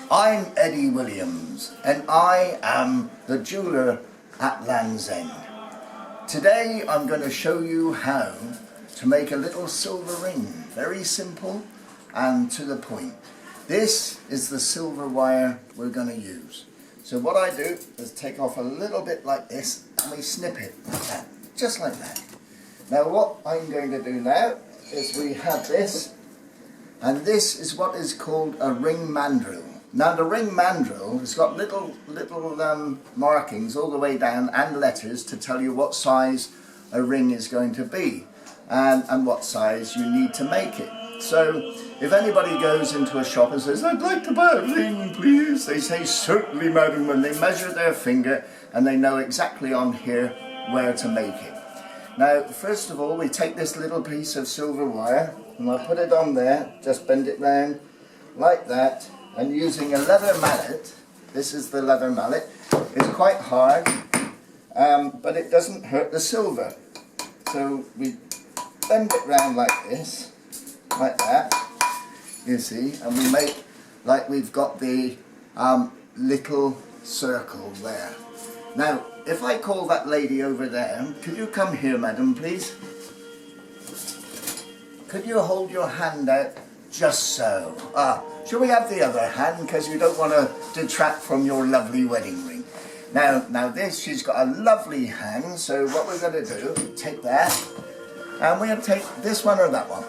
I'm Eddie Williams and I am the jeweller at Land's End. Today I'm going to show you how to make a little silver ring. Very simple and to the point. This is the silver wire we're going to use. So what I do is take off a little bit like this and we snip it like that, just like that. Now what I'm going to do now is we have this, and this is what is called a ring mandrel. Now the ring mandrel has got little markings all the way down and letters to tell you what size a ring is going to be and what size you need to make it. So if anybody goes into a shop and says, "I'd like to buy a ring, please," they say, "Certainly, madam," when they measure their finger and they know exactly on here where to make it. Now, first of all, we take this little piece of silver wire and I'll put it on there, just bend it round like that, and using a leather mallet, this is the leather mallet, it's quite hard, but it doesn't hurt the silver. So we bend it round like this, like that, you see, and we make like we've got the little circle there. Now, if I call that lady over there, could you come here, madam, please? Could you hold your hand out just so? Shall we have the other hand, because you don't want to detract from your lovely wedding ring. Now this, she's got a lovely hand, so what we're going to do, take that, and we're going to take this one or that one?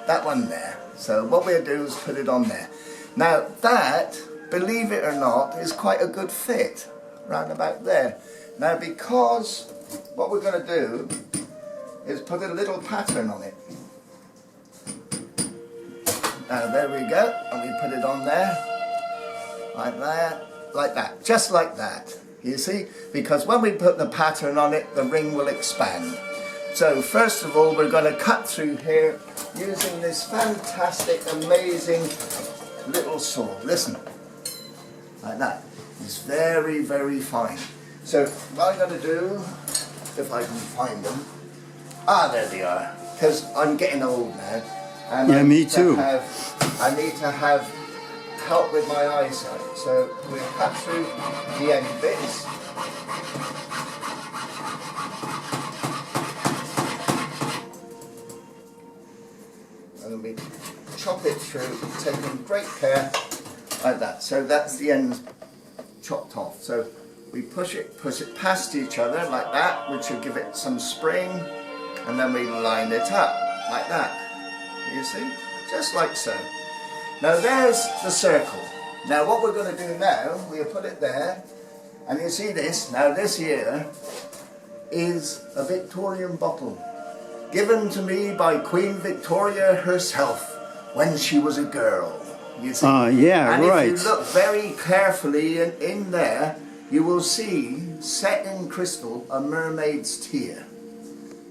That one there. So what we'll do is put it on there. Now that, believe it or not, is quite a good fit, round about there. Now because what we're going to do is put a little pattern on it. Now there we go, and we put it on there, like that, just like that, you see, because when we put the pattern on it, the ring will expand. So first of all, we're going to cut through here using this fantastic, amazing little saw. Listen, like that. It's very, very fine. So what I'm going to do, if I can find them, there they are, because I'm getting old now. And yeah, me too. I need to have help with my eyesight. So we cut through the end bits. And we chop it through, taking great care, like that. So that's the ends chopped off. So we push it past each other like that, which will give it some spring, and then we line it up like that. You see, just like so. Now there's the circle. Now what we're going to do now, we'll put it there, and you see this. Now this here is a Victorian bottle, given to me by Queen Victoria herself when she was a girl. You see? Yeah, and right. if you look very carefully in there, you will see, set in crystal, a mermaid's tear.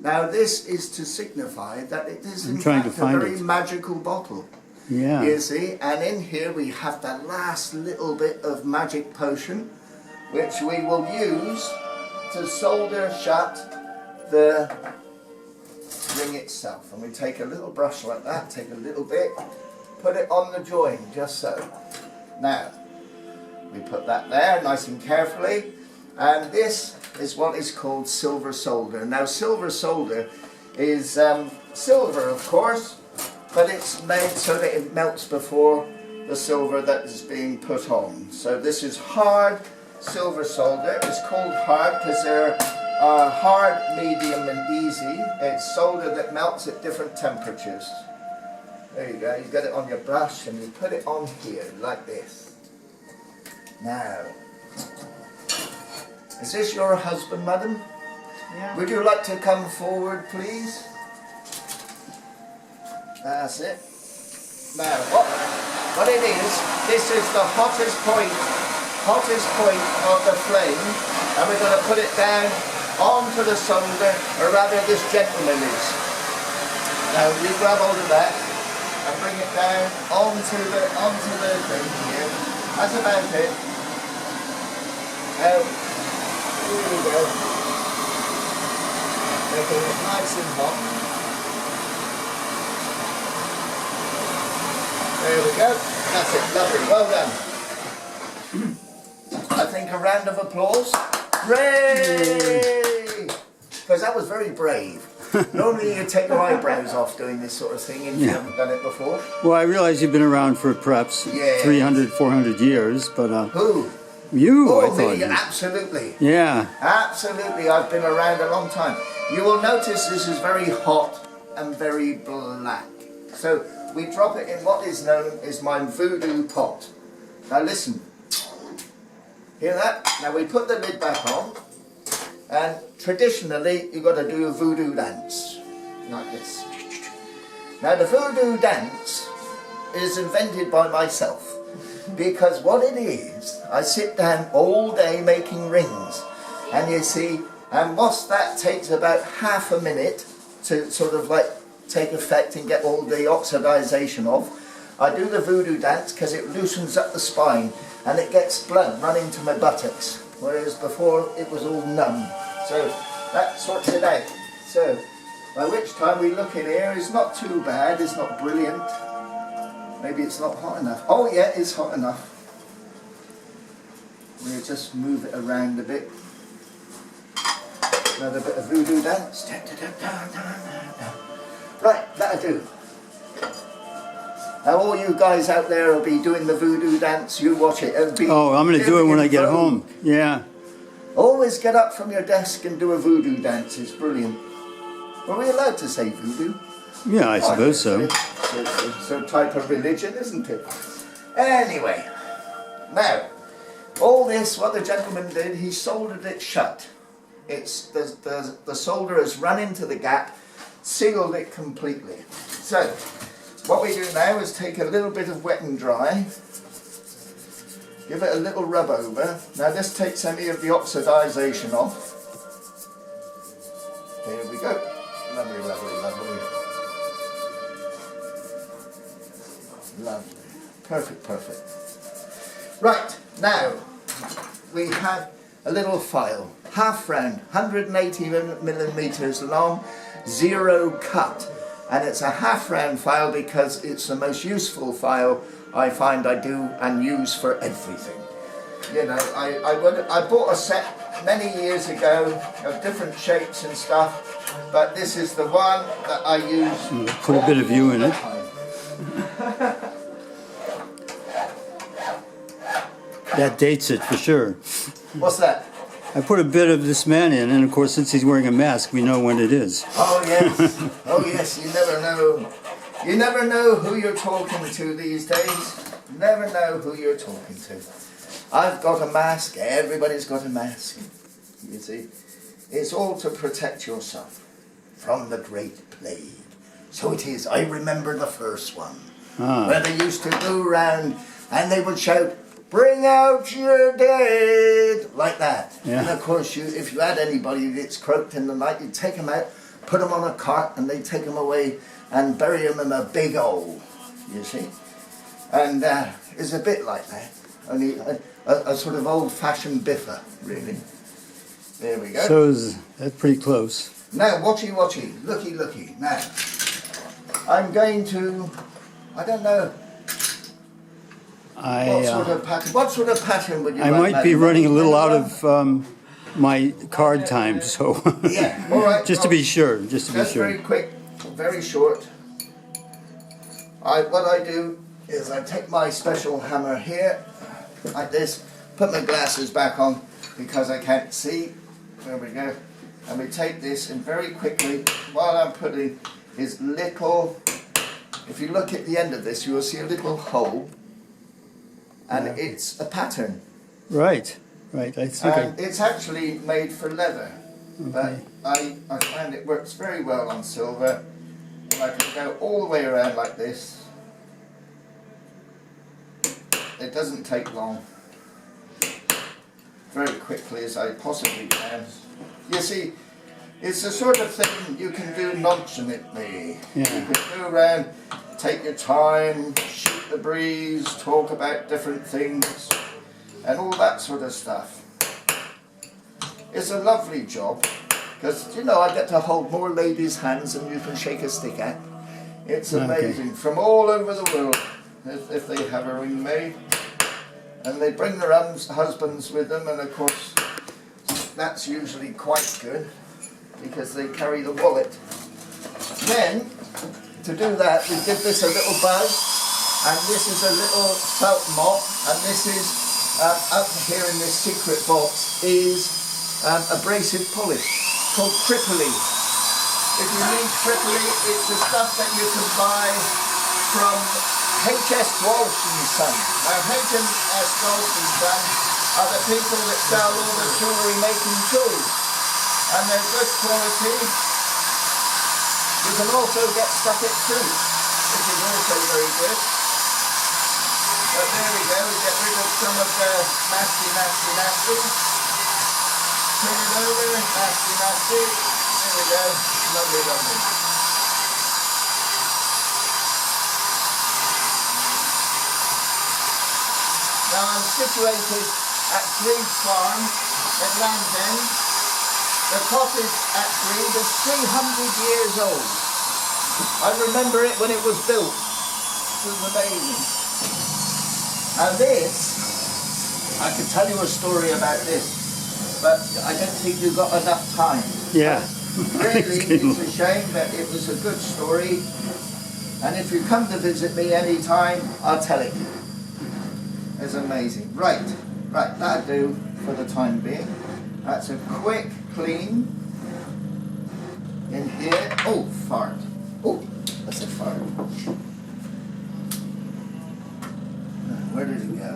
Now this is to signify that it is in fact a very magical bottle. Yeah. You see, and in here we have the last little bit of magic potion, which we will use to solder shut the ring itself. And we take a little brush like that, take a little bit, put it on the join, just so. Now, we put that there nice and carefully, and this is what is called silver solder. Now silver solder is silver, of course, but it's made so that it melts before the silver that is being put on. So this is hard silver solder. It's called hard because they're hard, medium and easy. It's solder that melts at different temperatures. There you go, you get it on your brush and you put it on here like this. Now, is this your husband, madam? Yeah. Would you like to come forward, please? That's it. Now, what it is, this is the hottest point of the flame, and we're going to put it down onto the solder, or rather this gentleman is. Now, you grab hold of that and bring it down onto the thing here. That's about it. Now, here we go. Making it nice and hot. There we go. That's it, lovely, well done. I think a round of applause. Hooray! Because that was very brave. Normally you take your eyebrows off doing this sort of thing if you haven't done it before. Well, I realize you've been around for perhaps 300, 400 years, but... Who? You, oh, I thought. Me, absolutely. Yeah. Absolutely, I've been around a long time. You will notice this is very hot and very black. So we drop it in what is known as my voodoo pot. Now listen. Hear that? Now we put the lid back on, and traditionally you've got to do a voodoo dance, like this. Now the voodoo dance is invented by myself, because what it is, I sit down all day making rings, and you see, and whilst that takes about half a minute to sort of like take effect and get all the oxidization off, I do the voodoo dance because it loosens up the spine and it gets blood running to my buttocks, whereas before it was all numb. So that sorts it out. So by which time we look in here, it's not too bad, it's not brilliant. Maybe it's not hot enough. Oh yeah, it's hot enough. We'll just move it around a bit. Another bit of voodoo dance. Right, that'll do. Now all you guys out there will be doing the voodoo dance, you watch it. It'll be I'm going to do it when I get home. Yeah. Always get up from your desk and do a voodoo dance, it's brilliant. Are we allowed to say voodoo? Yeah, I suppose so. It's a type of religion, isn't it? Anyway, now, all this, what the gentleman did, he soldered it shut. It's the solder has run into the gap, sealed it completely. So, what we do now is take a little bit of wet and dry, give it a little rub over. Now this takes any of the oxidization off. There we go. Lovely, lovely, lovely. Lovely. Perfect, perfect. Right, now we have a little file, half round, 180 millimeters long, 0 cut. And it's a half round file because it's the most useful file I find I do and use for everything. You know, I bought a set many years ago of different shapes and stuff, but this is the one that I use. Put a bit of you in it. That dates it for sure. What's that? I put a bit of this man in, and of course, since he's wearing a mask, we know when it is. Oh yes, oh yes. You never know. You never know who you're talking to these days. You never know who you're talking to. I've got a mask. Everybody's got a mask. You see, it's all to protect yourself from the Great Plague. So it is. I remember the first one, where they used to go round and they would shout, "Bring out your dead," like that. Yeah. And of course, if you had anybody that's croaked in the night, you'd take them out, put them on a cart, and they'd take them away and bury them in a big hole, you see. And it's a bit like that, only a sort of old-fashioned biffer, really. There we go. So that's pretty close. Now, watchy, looky. Now, I'm going to, I don't know, what sort of pattern would you like? I might be running a little out of my card time, so yeah, all right. just to be sure. Just very quick, very short. What I do is I take my special hammer here, like this, put my glasses back on because I can't see. There we go. And we take this and very quickly, what I'm putting is little, if you look at the end of this, you will see a little hole. And it's a pattern. Right. It's actually made for leather. Okay. But I find it works very well on silver. And I can go all the way around like this. It doesn't take long. Very quickly as I possibly can. You see, it's the sort of thing you can do nonchalantly. Yeah. You can go around, take your time, shoot the breeze, talk about different things, and all that sort of stuff. It's a lovely job, because, you know, I get to hold more ladies' hands than you can shake a stick at. It's amazing, from all over the world. if they have a ring made. And they bring their husbands with them, and of course that's usually quite good because they carry the wallet. Then, to do that, we give this a little buzz, and this is a little felt mop, and this is, up here in this secret box, is abrasive polish called Tripoli. If you need Tripoli, it's the stuff that you can buy from H.S. Walsh and Son. Now H.S. Walsh and Son are the people that sell all the jewellery making tools, and they're good quality. You can also get stuck at fruit, which is also very good. But there we go, we get rid of some of the nasty. Turn it over, nasty. There we go, lovely. Now I'm situated at Greeb Farm at Land's End. The cottage at Greeb is 300 years old. I remember it when it was built. It was amazing. Now this, I could tell you a story about this, but I don't think you've got enough time. Yeah. Really, it's a shame, but it was a good story. And if you come to visit me anytime, I'll tell it you. It's amazing. Right, that'll do for the time being. That's a quick clean in here. Oh, fart. Oh, that's a fart. Where did it go?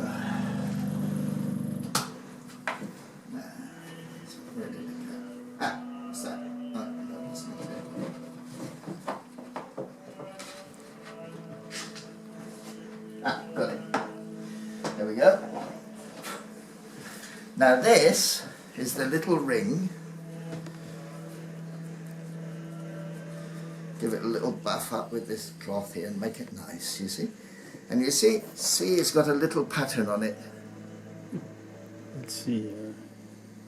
Where did it go? Ah, what's that? Oh, no, it's not there. Ah, got it. There we go. Now this is the little ring. Give it a little buff up with this cloth here and make it nice, you see? And you see it's got a little pattern on it. Let's see here.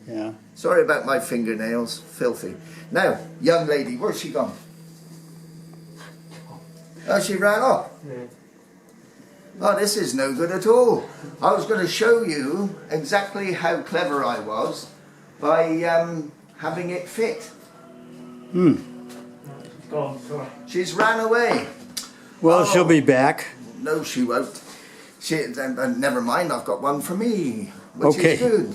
Yeah. Sorry about my fingernails, filthy. Now, young lady, where's she gone? Oh, she ran off. Yeah. Oh, this is no good at all. I was going to show you exactly how clever I was by having it fit. Hmm. Gone, sorry. She's ran away. Well, Oh. she'll be back. No, she won't. Never mind, I've got one for me, which Okay. is good.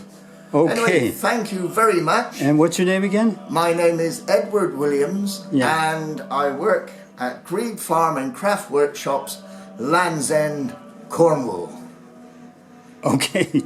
Okay. Anyway, thank you very much. And what's your name again? My name is Edward Williams, Yeah. and I work at Greeb Farm and Craft Workshops, Land's End, Cornwall. Okay.